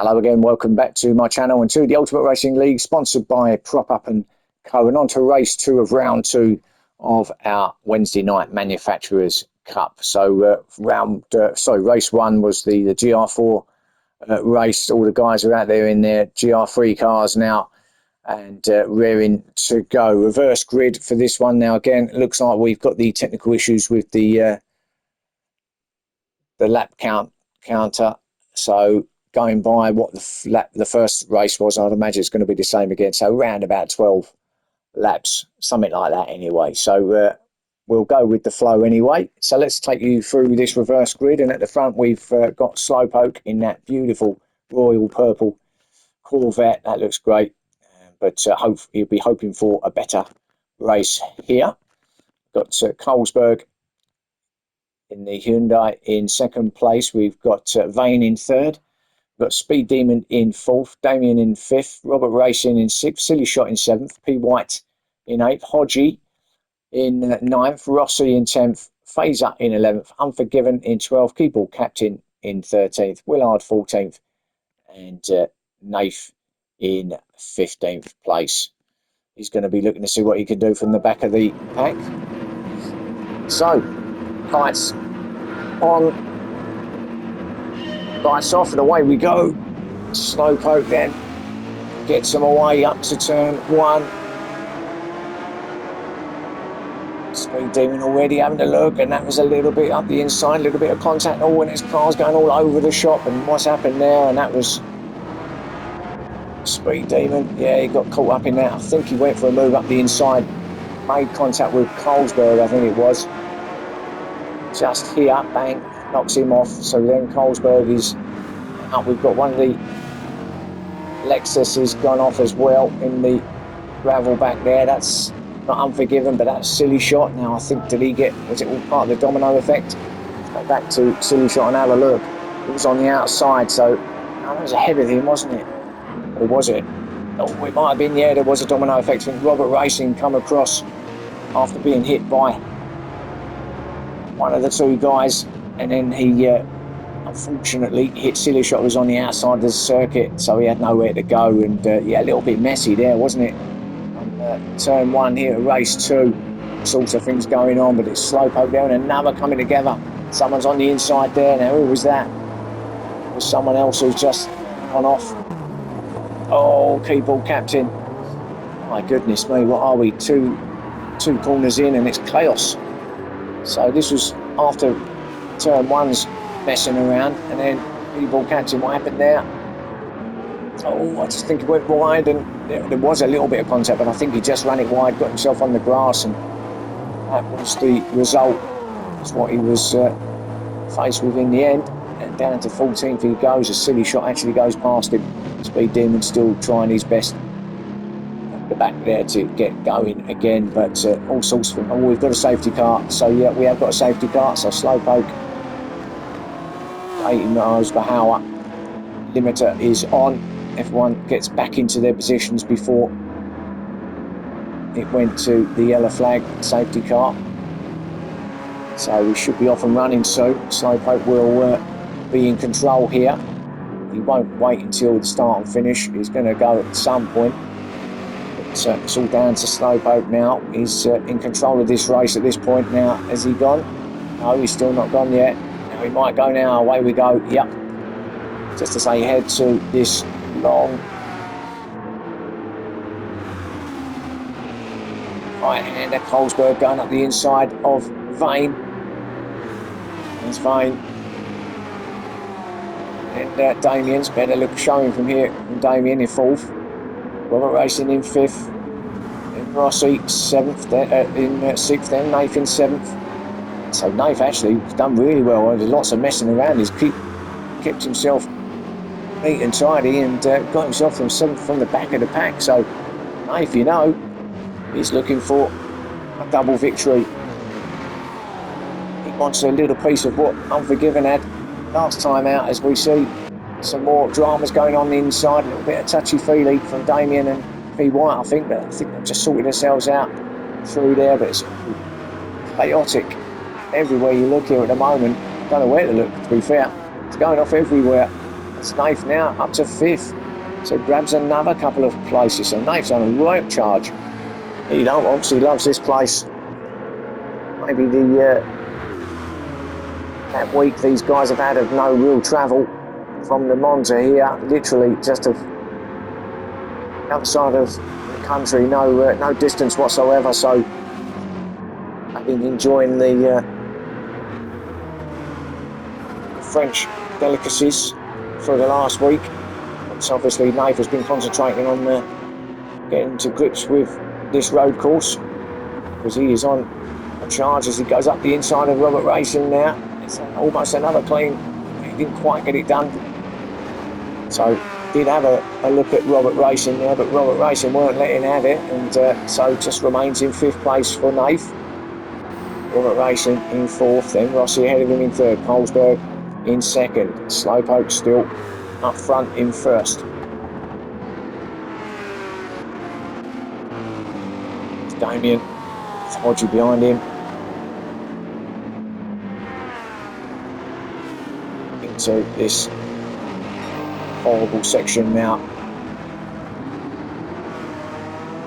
Hello again, welcome back to my channel and to the Ultimate Racing League, sponsored by Prop Up and Co. And on to race 2 of round 2 of our Wednesday night Manufacturers Cup. So race 1 was the GR4 race. All the guys are out there in their GR3 cars now and rearing to go. Reverse grid for this one now. Again, it looks like we've got the technical issues with the lap counter. So going by what the first race was, I'd imagine it's going to be the same again. So around about 12 laps, something like that anyway. So we'll go with the flow anyway. So let's take you through this reverse grid. And at the front, we've got Slowpoke in that beautiful royal purple Corvette. That looks great. But you'll be hoping for a better race here. Got Colesberg in the Hyundai in second place. We've got Vane in third. We've got Speed Demon in fourth, Damien in fifth, Robert Racing in sixth, Silly Shot in seventh, P White in eighth, Hodgie in ninth, Rossi in 10th, Phaser in 11th, Unforgiven in 12th, Keeble Captain in 13th, Willard 14th, and Nath in 15th place. He's going to be looking to see what he can do from the back of the pack. So, lights on. Lights off and away we go. Slowpoke then gets them away up to turn 1. Speed Demon already having a look, and that was a little bit up the inside, a little bit of contact. Oh, and his car's going all over the shop, and what's happened there? And that was Speed Demon. Yeah, he got caught up in that. I think he went for a move up the inside, made contact with Colesberg, I think it was. Just here, bang. Knocks him off, so then Colesberg is up. We've got one of the Lexuses gone off as well in the gravel back there. That's not Unforgiven, but that's Silly Shot. Now I think, did he get, was it all part of the domino effect? Let's go back to Silly Shot and have a look. It was on the outside, so that was ahead of him, wasn't it? Or was it? Oh, it might have been, yeah, there was a domino effect. And Robert Racing come across after being hit by one of the two guys. And then he, unfortunately, hit Silly Shot, was on the outside of the circuit, so he had nowhere to go. And, yeah, a little bit messy there, wasn't it? On turn 1 here at race 2, sorts of things going on, but it's Slowpoke there and another coming together. Someone's on the inside there. Now, who was that? It was someone else who's just gone off. Oh, Keeble Captain. My goodness me, what are we? Two corners in, and it's chaos. So this was after turn 1's messing around, and then Keeble Captain, what happened there? Oh, I just think he went wide, and there was a little bit of contact, but I think he just ran it wide, got himself on the grass, and that was the result. That's what he was faced with in the end. And down to 14th he goes. A Silly Shot actually goes past him. Speed Demon still trying his best at the back there to get going again, but all sorts of, oh, we've got a safety car. So yeah, we have got a safety car. So Slowpoke 80 miles per hour limiter is on. Everyone gets back into their positions before it went to the yellow flag safety car. So we should be off and running soon. Slowpoke will be in control here. He won't wait until the start and finish. He's going to go at some point. But it's all down to Slowpoke now. He's in control of this race at this point now. Has he gone? No, he's still not gone yet. Now he might go now. Away we go. Yep. Just as they head to this long right-hander, Colesberg going up the inside of Vane. There's Vane. And Damien's better look showing from here. And Damien in 4th. Robert Racing in 5th. And Rossi 7th. In 6th. Then Nath in 7th. So Nath actually done really well. There's lots of messing around. He's kept himself neat and tidy and got himself from 7th from the back of the pack. So Nath, you know, he's looking for a double victory. He wants a little piece of what Unforgiven had last time out, as we see some more dramas going on the inside, a little bit of touchy-feely from Damien and P White, I think, but I think they've just sorted themselves out through there, but it's chaotic everywhere you look here at the moment. Don't know where to look, to be fair. It's going off everywhere. It's Nath now up to 5th. So grabs another couple of places. So Nath's on a right charge. He obviously loves this place. Maybe that week these guys have had of no real travel from Le Mans to here, literally just the other side of the country, no distance whatsoever. So I've been enjoying the French delicacies for the last week. So obviously Nath has been concentrating on getting to grips with this road course, because he is on a charge as he goes up the inside of Robert Racing now. It's almost another clean. He didn't quite get it done. So did have a look at Robert Racing there, but Robert Racing weren't letting have it, and so just remains in 5th place for Nath. Robert Racing in 4th, then Rossi ahead of him in 3rd, Colesberg in 2nd, Slowpoke still up front in 1st. Damien, Hodgie behind him. Into this horrible section now.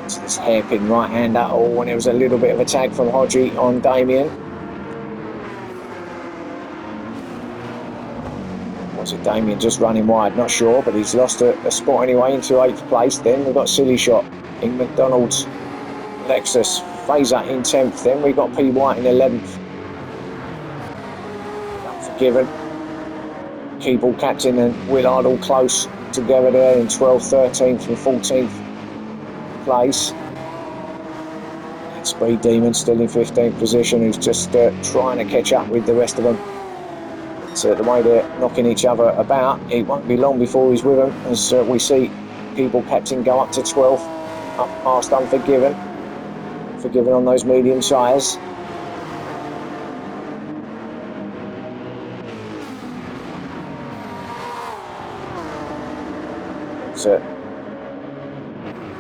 It's this hairpin right-hander. Oh, and there was a little bit of a tag from Hodgie on Damien. Was it Damien just running wide? Not sure, but he's lost a spot anyway into 8th place. Then we've got Silly Shot in McDonald's. Lexus, Fazer in 10th. Then we got P. White in 11th. Unforgiven. Keeble captain and Willard all close together there in 12th, 13th and 14th place. And Speed Demon still in 15th position, who's just trying to catch up with the rest of them. So the way they're knocking each other about, it won't be long before he's with them, as we see Keeble captain go up to 12th, up past Unforgiven. Forgiven on those medium tyres.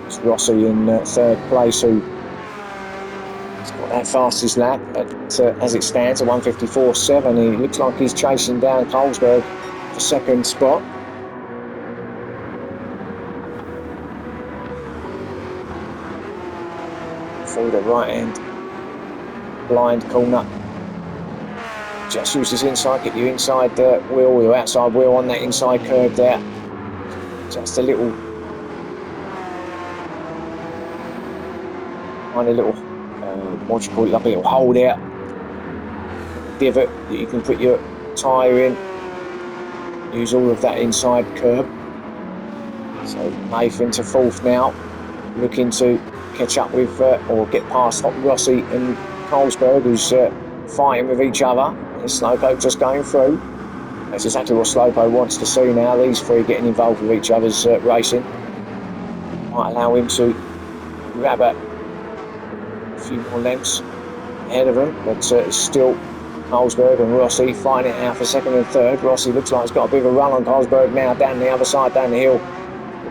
It's Rossi in 3rd place, who has got that fastest lap, but as it stands at 1:54.7, he looks like he's chasing down Colesberg for 2nd spot. Through the right hand blind corner, just use this inside, get your inside wheel, your outside wheel on that inside curve there, just a little tiny little what you call it, like a little hole there, divot that you can put your tyre in. Use all of that inside curb. So Nathan to 4th now, looking to catch up with or get past Rossi and Colesberg, who's fighting with each other. And Slowpoke just going through. That's exactly what Slowpoke wants to see now, these three getting involved with each other's racing. Might allow him to grab a few more lengths ahead of him, but it's still Colesberg and Rossi fighting it out for 2nd and 3rd. Rossi looks like he's got a bit of a run on Colesberg now, down the other side, down the hill.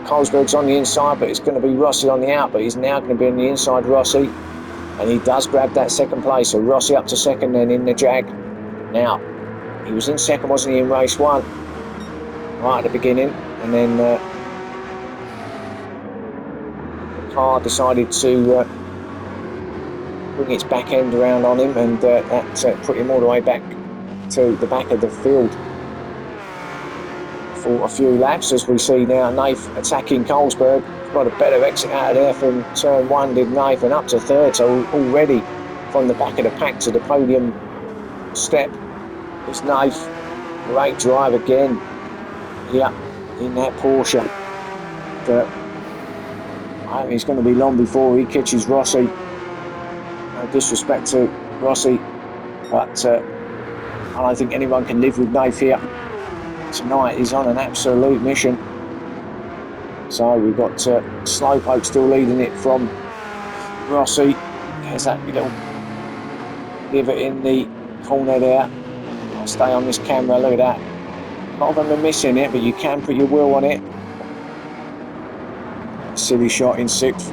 Colesberg's on the inside, but it's going to be Rossi on the out, but he's now going to be on the inside, Rossi, and he does grab that 2nd place. So Rossi up to 2nd then in the Jag. Now, he was in 2nd, wasn't he, in race 1, right at the beginning, and then the car decided to bring its back end around on him, and that put him all the way back to the back of the field for a few laps, as we see now Nath attacking Colesberg. Got a better exit out of there from turn 1, did Nath, and up to 3rd, so already from the back of the pack to the podium step is Nath. Great drive again here in that Porsche, but I think it's going to be long before he catches Rossi. No disrespect to Rossi, but I don't think anyone can live with Nath here. Tonight he's on an absolute mission. So we've got Slowpoke still leading it from Rossi. There's that little divot in the corner there. I'll stay on this camera, look at that. A lot of them are missing it, but you can put your wheel on it. Silly Shot in 6th.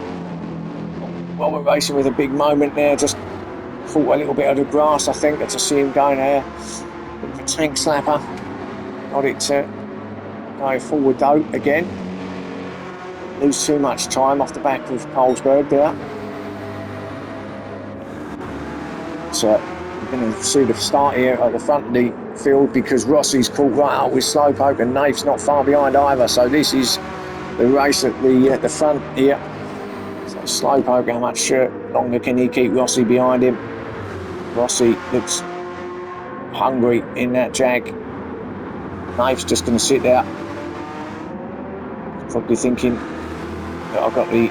Well, we're racing with a big moment there, just caught a little bit of the grass, I think, to see him going there. Bit of a tank slapper. Got it going forward though again. Lose too much time off the back of Colesberg there. So we're going to see the start here at the front of the field because Rossi's caught right up with Slowpoke and Nafe's not far behind either. So this is the race at the front here. So Slowpoke, how much longer can he keep Rossi behind him? Rossi looks hungry in that Jag. Nafe's just going to sit there. Probably thinking that I've got the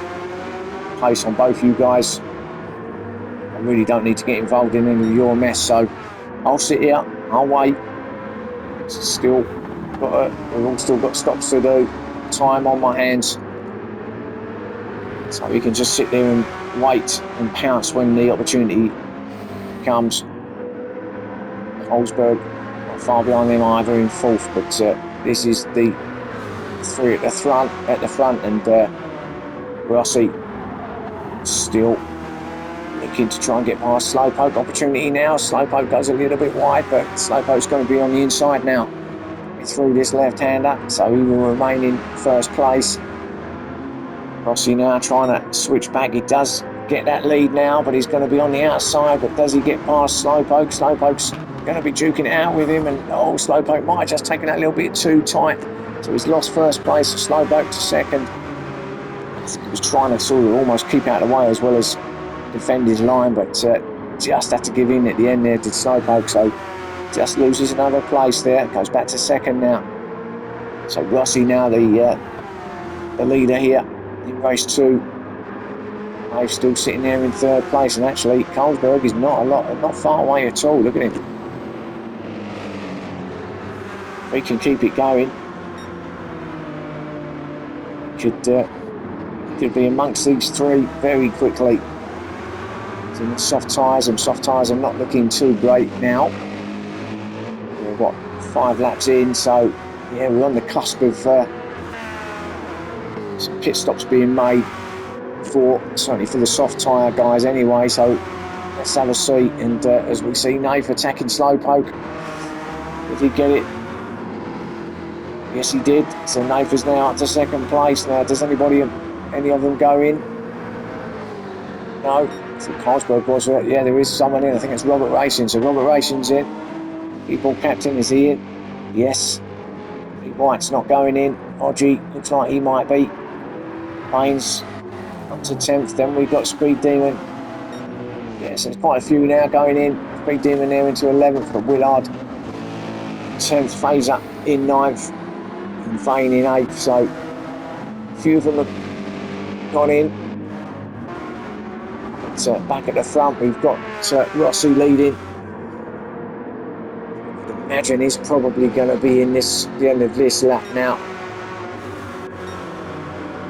pace on both you guys. I really don't need to get involved in any of your mess, so I'll sit here, I'll wait. We've all still got stops to do, time on my hands. So we can just sit there and wait and pounce when the opportunity comes. Colesberg not far behind them either in fourth, but this is the three at the front, and Rossi still looking to try and get past Slowpoke. Opportunity now. Slowpoke goes a little bit wide, but Slowpoke's going to be on the inside now. Through this left-hander, so he will remain in first place. Rossi now trying to switch back. He does get that lead now, but he's going to be on the outside. But does he get past Slowpoke? Slowpoke's going to be duking it out with him, and Slowpoke might have just taken that a little bit too tight. So he's lost first place. Slowpoke to second. I think he was trying to sort of almost keep out of the way as well as defend his line, but just had to give in at the end there, did Slowpoke, so just loses another place there, goes back to second now. So Rossi now the leader here in race 2. Nafe still sitting there in third place, and actually Colesberg is not far away at all. Look at him. We can keep it going. Could be amongst these three very quickly. In the soft tyres, and soft tyres are not looking too great now. We've got 5 laps in, so yeah, we're on the cusp of some pit stops being made certainly for the soft tyre guys anyway, so let's have a see. And as we see Nafe attacking Slowpoke, did he get it? Yes he did, so Nafe is now up to second place. Now does any of them go in? No. I think Colesberg was, yeah, there is someone in. I think it's Robert Racing. So Robert Racing's in. People captain, is he in? Yes. White's not going in. Odgie looks like he might be. Baines up to 10th. Then we've got Speed Demon. Yeah, so there's quite a few now going in. Speed Demon there into 11th, but Willard 10th. Fazer in 9th. And Vane in 8th. So a few of them have gone in. Back at the front, we've got Rossi leading. I imagine he's probably going to be in the end of this lap now.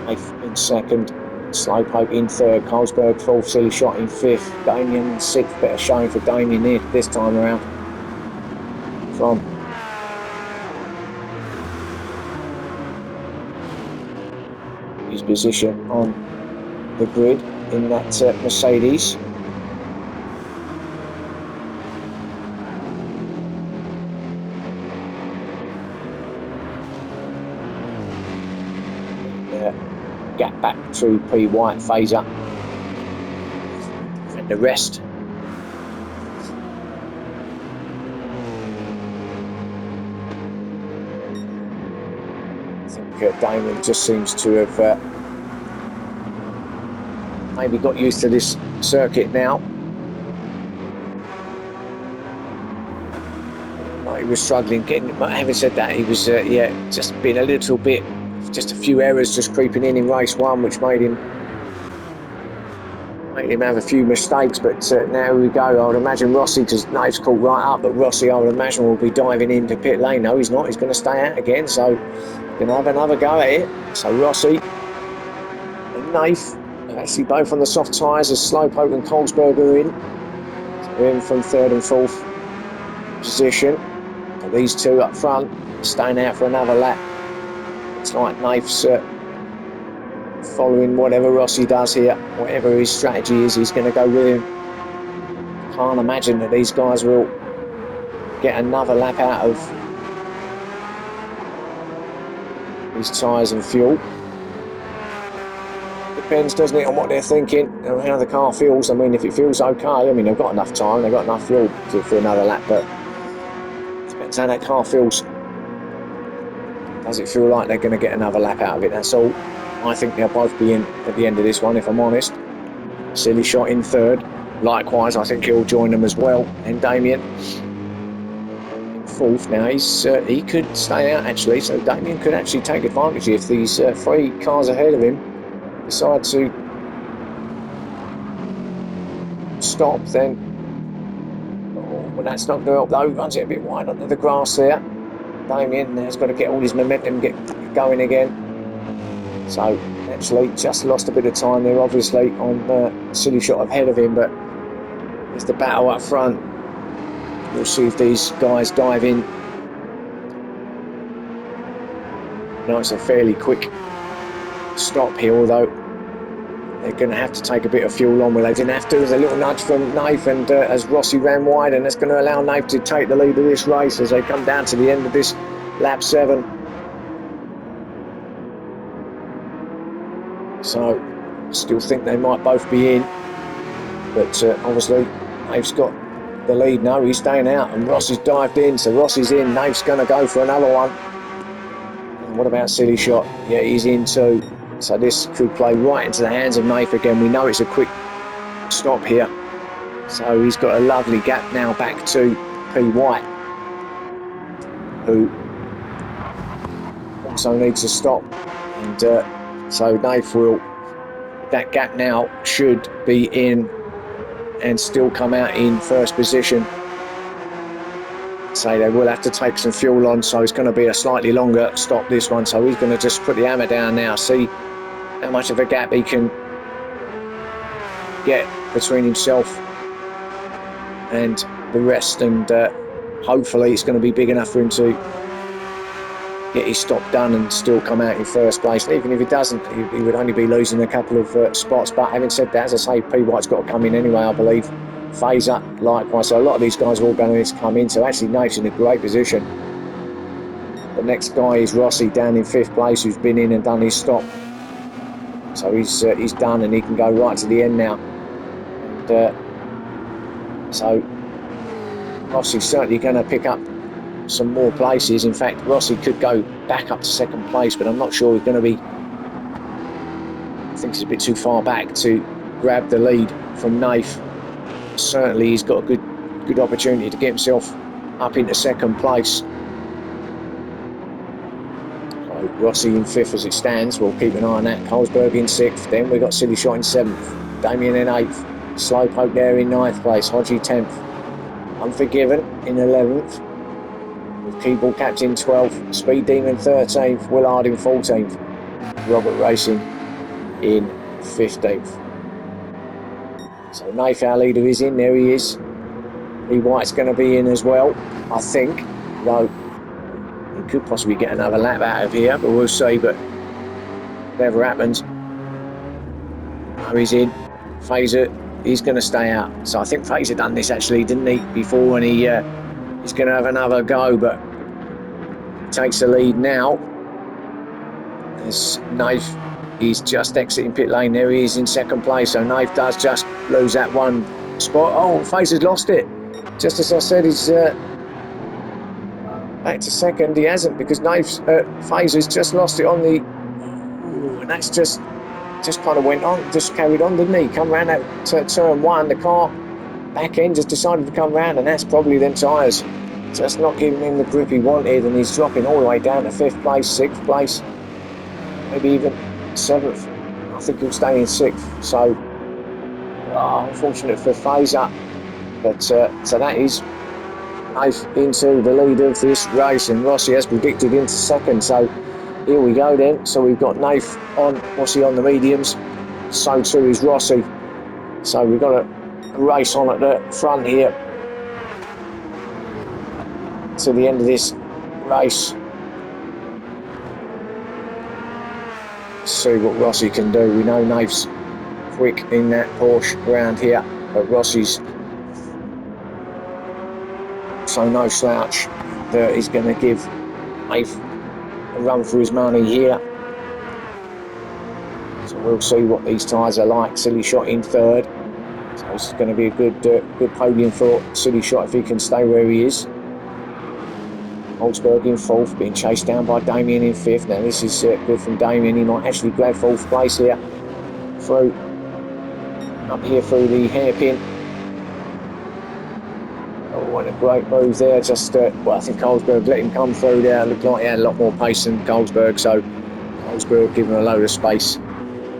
Nafe in second, Slowpoke in third, Colesberg fourth, Silly Shot in fifth, Damien in sixth. Better showing for Damien here this time around. From his position on the grid in that Mercedes. Gap back to P. White, Fazer and the rest. I think Damon just seems to have maybe got used to this circuit now. He was struggling getting, but having said that, he was just been a little bit, just a few errors just creeping in race 1, which made him have a few mistakes. But now we go. I would imagine Rossi, because Nafe's caught right up, but Rossi I would imagine will be diving into pit lane. No, he's not. He's going to stay out again, so going to have another go at it. So Rossi and Nafe actually both on the soft tyres as Slowpoke and Colesberg are in. So they're in from third and fourth position. And these two up front staying out for another lap. It's like Nafe's following whatever Rossi does here, whatever his strategy is, he's going to go with him. Can't imagine that these guys will get another lap out of his tyres and fuel. Depends, doesn't it, on what they're thinking and how the car feels. I mean, if it feels okay, I mean, they've got enough time, they've got enough fuel for another lap, but it depends how that car feels. Does it feel like they're going to get another lap out of it? That's all. I think they'll both be in at the end of this one, if I'm honest. Silly Shot in third. Likewise, I think he'll join them as well. And Damien in fourth. Now, he could stay out, actually, so Damien could actually take advantage if these 3 cars ahead of him decide to stop, then well, that's not going to help though. Runs it a bit wide under the grass there. Damien has got to get all his momentum, get going again. So actually just lost a bit of time there, obviously, on Silly Shot ahead of him, but there's the battle up front. We'll see if these guys dive in. No, it's a fairly quick stop here, although they're going to have to take a bit of fuel on where they didn't have to. There's a little nudge from Nath, and as Rossi ran wide, and that's going to allow Nath to take the lead of this race as they come down to the end of this lap 7. So, still think they might both be in, but obviously Nath's got the lead now. He's staying out, and Rossi's dived in, so Rossi's in. Nath's going to go for another one. And what about Silly Shot? Yeah, he's in too. So this could play right into the hands of Nath again. We know it's a quick stop here. So he's got a lovely gap now back to P. White, who also needs to stop. And so Nath will, that gap now should be in and still come out in first position. So they will have to take some fuel on, so it's going to be a slightly longer stop this one. So he's going to just put the hammer down now, see how much of a gap he can get between himself and the rest, and hopefully it's going to be big enough for him to get his stop done and still come out in first place. And even if he doesn't, he would only be losing a couple of spots. But having said that, as I say, P. White's got to come in anyway, I believe. Phaser, likewise. So a lot of these guys are all going to need to come in. So actually, Nath's in a great position. The next guy is Rossi down in 5th place, who's been in and done his stop. So he's done, and he can go right to the end now. And so Rossi's certainly going to pick up some more places. In fact, Rossi could go back up to 2nd place, but I'm not sure he's going to be. I think he's a bit too far back to grab the lead from Nath. Certainly, he's got a good opportunity to get himself up into 2nd place. So Rossi in 5th as it stands. We'll keep an eye on that. Colesberg in 6th. Then we've got Silly Shot in 7th. Damien in 8th. Slowpoke there in 9th place. Hodgie 10th. Unforgiven in 11th. With Keyboard Captain 12th. Speed Demon 13th. Willard in 14th. Robert Racing in 15th. So Nath, our leader, is in. There he is. P. White's going to be in as well, I think. Though he could possibly get another lap out of here, but we'll see. But whatever happens, oh, he's in. Phaser, he's going to stay out. So I think Phaser done this actually, didn't he, before, and he's going to have another go, but he takes the lead now. As Nath, he's just exiting pit lane. There he is in 2nd place. So Nath does just lose that one spot. Oh, Phaser's lost it. Just as I said, he's back to 2nd. He hasn't, because Phaser's just lost it on the. Ooh, and that's just kind of went on, just carried on, didn't he? Come round that turn 1, the car back end just decided to come round, and that's probably them tyres just not giving him the grip he wanted, and he's dropping all the way down to 5th place, 6th place, maybe even 7th. I think he'll stay in 6th. So unfortunate for Phaser, but so that is Nath into the lead of this race, and Rossi has predicted into 2nd. So here we go then. So we've got Nath on, Rossi on the mediums, so too is Rossi. So we've got a race on at the front here to the end of this race. Let's see what Rossi can do. We know Nath's quick in that Porsche around here, but Rossi's so no slouch that he's going to give Nath a run for his money here. So we'll see what these tyres are like. Silly Shot in third. So this is going to be a good podium for Silly Shot if he can stay where he is. Holzberg in fourth, being chased down by Damien in fifth. Now this is good from Damien. He might actually grab fourth place here. Up here through the hairpin. Oh, what a great move there. Just, well, I think Holzberg let him come through there. Looked like he had a lot more pace than Holzberg, so Holzberg giving him a load of space.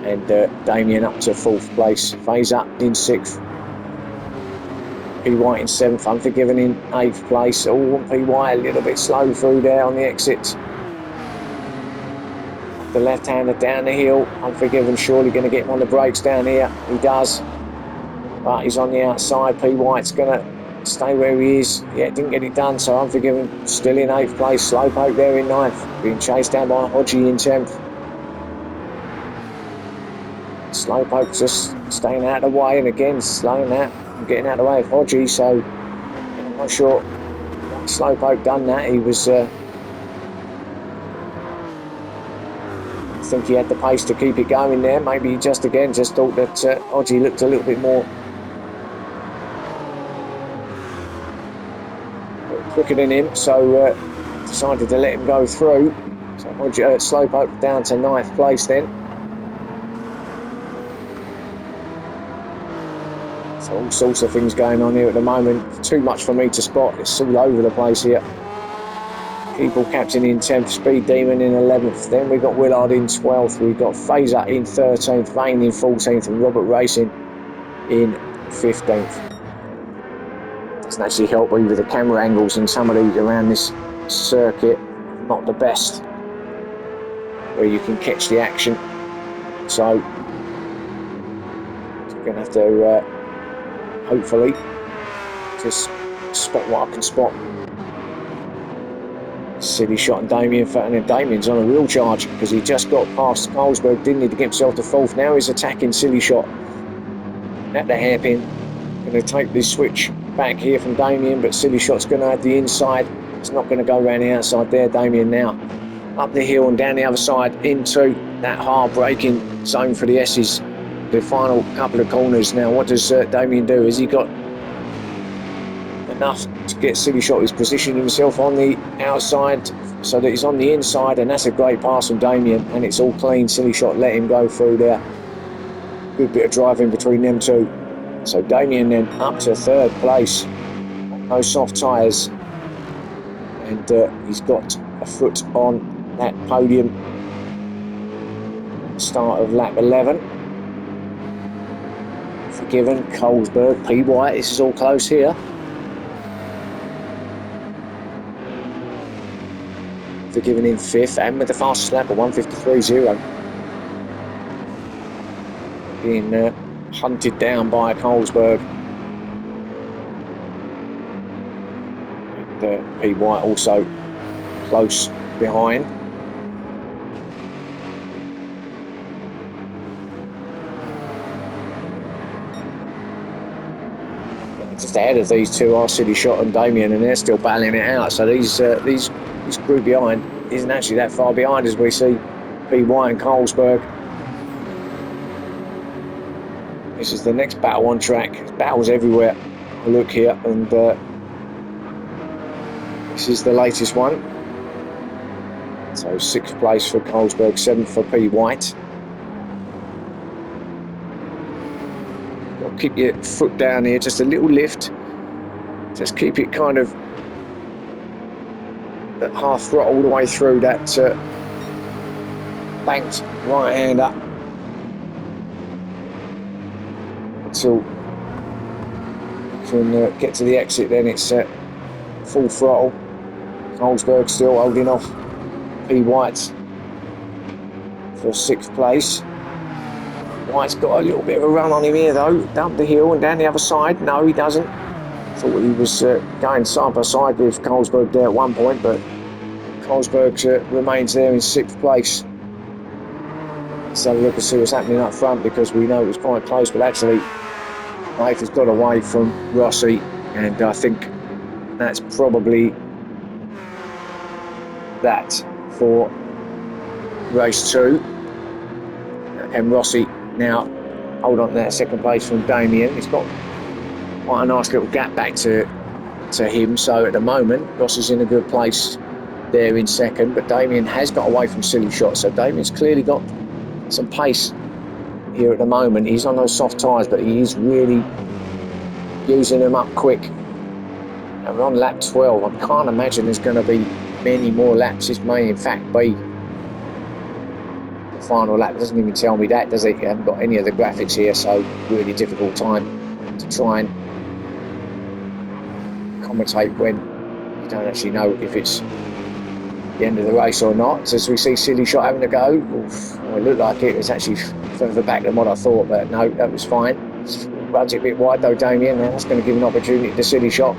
And Damien up to fourth place. Faze up in sixth. P. White in seventh. Unforgiven in eighth place. Oh, P. White a little bit slow through there on the exit. The left-hander down the hill. Unforgiven surely going to get him on the brakes down here. He does. But he's on the outside. P. White's going to stay where he is. Yeah, didn't get it done, so Unforgiven still in eighth place. Slowpoke there in ninth. Being chased down by Hodgie in 10th. Slowpoke just staying out of the way, and again slowing out and getting out of the way of Hodgie, so I'm not sure why Slowpoke done that. He was I think he had the pace to keep it going there. Maybe he just thought that Hodgie looked a little bit more quicker than him, so decided to let him go through. So Hodgie, Slowpoke down to ninth place then. So all sorts of things going on here at the moment. Too much for me to spot. It's all over the place here. People Captain in 10th, Speed Demon in 11th. Then we've got Willard in 12th. We've got Fazer in 13th, Vane in 14th, and Robert Racing in 15th. Doesn't actually help with the camera angles and some of these around this circuit. Not the best where you can catch the action. So you're going to have to hopefully just spot what I can spot. Silly Shot and Damien, and Damien's on a real charge because he just got past Carlsberg, didn't he, to get himself to fourth. Now he's attacking Silly Shot at the hairpin. Going to take this switch back here from Damien, but Silly Shot's going to have the inside. It's not going to go around the outside there. Damien now up the hill and down the other side into that hard braking zone for the S's. The final couple of corners. Now what does Damien do? Has he got enough to get Silly Shot? He's positioning himself on the outside so that he's on the inside, and that's a great pass from Damien, and it's all clean. Silly Shot let him go through there. Good bit of driving between them two. So Damien then up to third place. No soft tyres, and he's got a foot on that podium at the start of lap 11. Forgiven, Colesberg, P. White, this is all close here. Forgiven in fifth, and with the fastest lap of 1:53.0. Being hunted down by Colesberg. And P. White also close behind. Just ahead of these two are Silly Shot and Damien, and they're still battling it out. So these group behind isn't actually that far behind as we see P. White and Carlsberg. This is the next battle on track. There's battles everywhere. I look here, and this is the latest one. So 6th place for Carlsberg, 7th for P. White. Keep your foot down here, just a little lift. Just keep it kind of at half throttle all the way through that banked right hander until you can get to the exit. Then it's full throttle. Colesberg still holding off P. White for 6th place. White's got a little bit of a run on him here though, up the hill and down the other side. No, he doesn't. Thought he was going side by side with Colesberg there at one point, but Colesberg remains there in 6th place. Let's have a look and see what's happening up front, because we know it was quite close, but actually Leif has got away from Rossi, and I think that's probably that for race 2. And Rossi now hold on to that second place from Damien. He's got quite a nice little gap back to him. So at the moment, Rossi's in a good place there in second. But Damien has got away from Silly Shot. So Damien's clearly got some pace here at the moment. He's on those soft tyres, but he is really using them up quick. Now we're on lap 12. I can't imagine there's going to be many more laps. This may in fact be the final lap. It doesn't even tell me that, does it? You haven't got any of the graphics here, so really difficult time to try and commentate when you don't actually know if it's the end of the race or not. So as we see Silly Shot having a go, it looked like it was actually further back than what I thought, but no, that was fine. Runs it a bit wide though, Damien. Now that's going to give an opportunity to Silly Shot.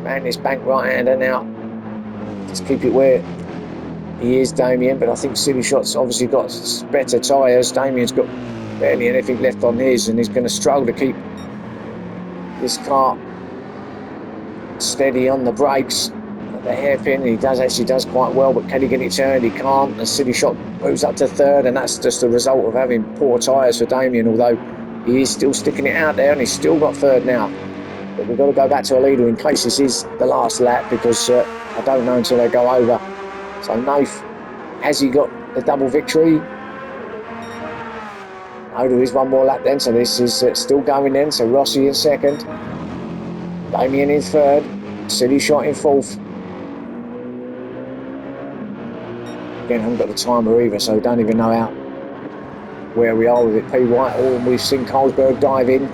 Man, this bank right-hander now. Just keep it where he is, Damien, but I think Silly Shot's obviously got better tyres. Damien's got barely anything left on his, and he's going to struggle to keep this car steady on the brakes at the hairpin. He actually does quite well, but can he get it turned? He can't. And Silly Shot moves up to third, and that's just a result of having poor tyres for Damien, although he is still sticking it out there, and he's still got third now. But we've got to go back to a leader in case this is the last lap, because I don't know until they go over. So Nath, has he got the double victory? No, there is one more lap then, so this is still going then. So Rossi in second, Damien in third, Silly Shot in fourth. Again, I haven't got the timer either, so don't even know where we are with it. P. White, and we've seen Carlsberg dive in.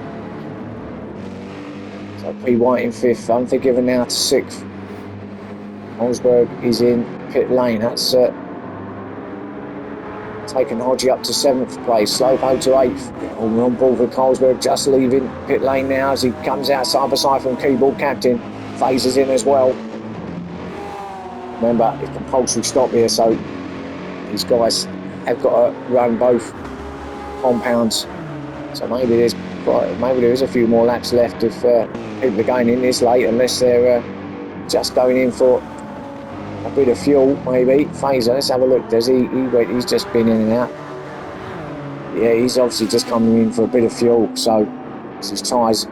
So P. White in fifth, Unforgiven now to sixth. Carlsberg is in pit lane. That's taken Hodgie up to 7th place. Slowpoke to 8th. We're on board with Carlsberg just leaving pit lane now as he comes out side by side from Keyboard Captain. Phases in as well. Remember, it's compulsory stop here, so these guys have got to run both compounds. So maybe there is a few more laps left if people are going in this late, unless they're just going in for a bit of fuel, maybe. Phaser, let's have a look. Does he's just been in and out. Yeah, he's obviously just coming in for a bit of fuel, so his tyres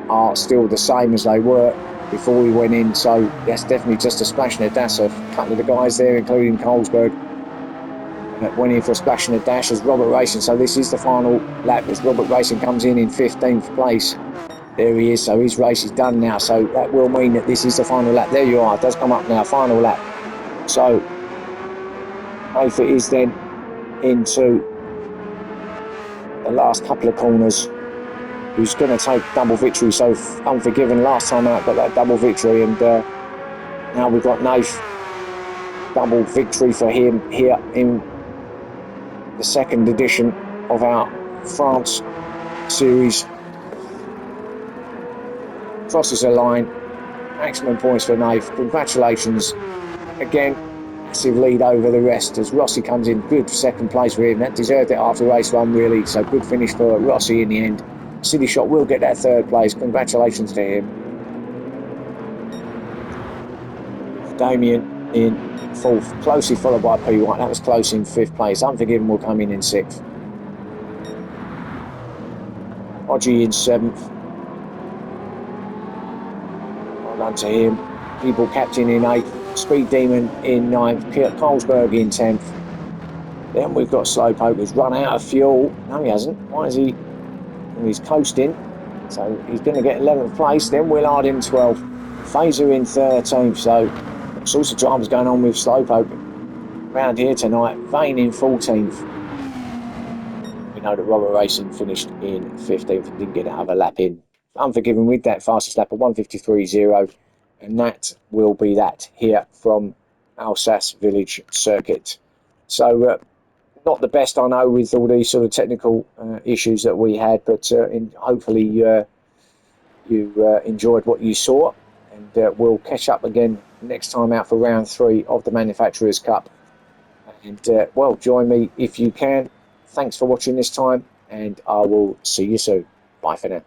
are still the same as they were before we went in, so that's definitely just a splash and a dash. A couple of the guys there, including Carlsberg, went in for a splash and a dash as Robert Racing. So this is the final lap as Robert Racing comes in 15th place. There he is, so his race is done now, so that will mean that this is the final lap. There you are, it does come up now, final lap. So Nath is then into the last couple of corners, who's going to take double victory. So Unforgiven last time out got that double victory, and now we've got Nath, double victory for him here in the second edition of our France series. Crosses the line, maximum points for Nath. Congratulations again, massive lead over the rest as Rossi comes in. Good second place for him, that deserved it after race one really, so good finish for Rossi in the end. Silly Shot will get that third place, congratulations to him. Damien in fourth, closely followed by P. White, that was close in fifth place. Unforgiven will come in sixth. Hodgie in seventh. Well done to him. People Captain in eighth. Speed Demon in ninth. Carlsberg in 10th. Then we've got Slowpoke, who's run out of fuel. No, he hasn't. Why is he? He's coasting. So he's going to get 11th place. Then Willard in 12th. Phaser in 13th. So all sorts of dramas going on with Slowpoke around here tonight. Vane in 14th. We know that Robert Racing finished in 15th and didn't get to have a lap in. Unforgiven with that fastest lap of 1:53.0. And that will be that here from Alsace Village Circuit. So not the best, I know, with all these sort of technical issues that we had, but hopefully you enjoyed what you saw, and we'll catch up again next time out for round 3 of the Manufacturers Cup. And well, join me if you can. Thanks for watching this time, and I will see you soon. Bye for now.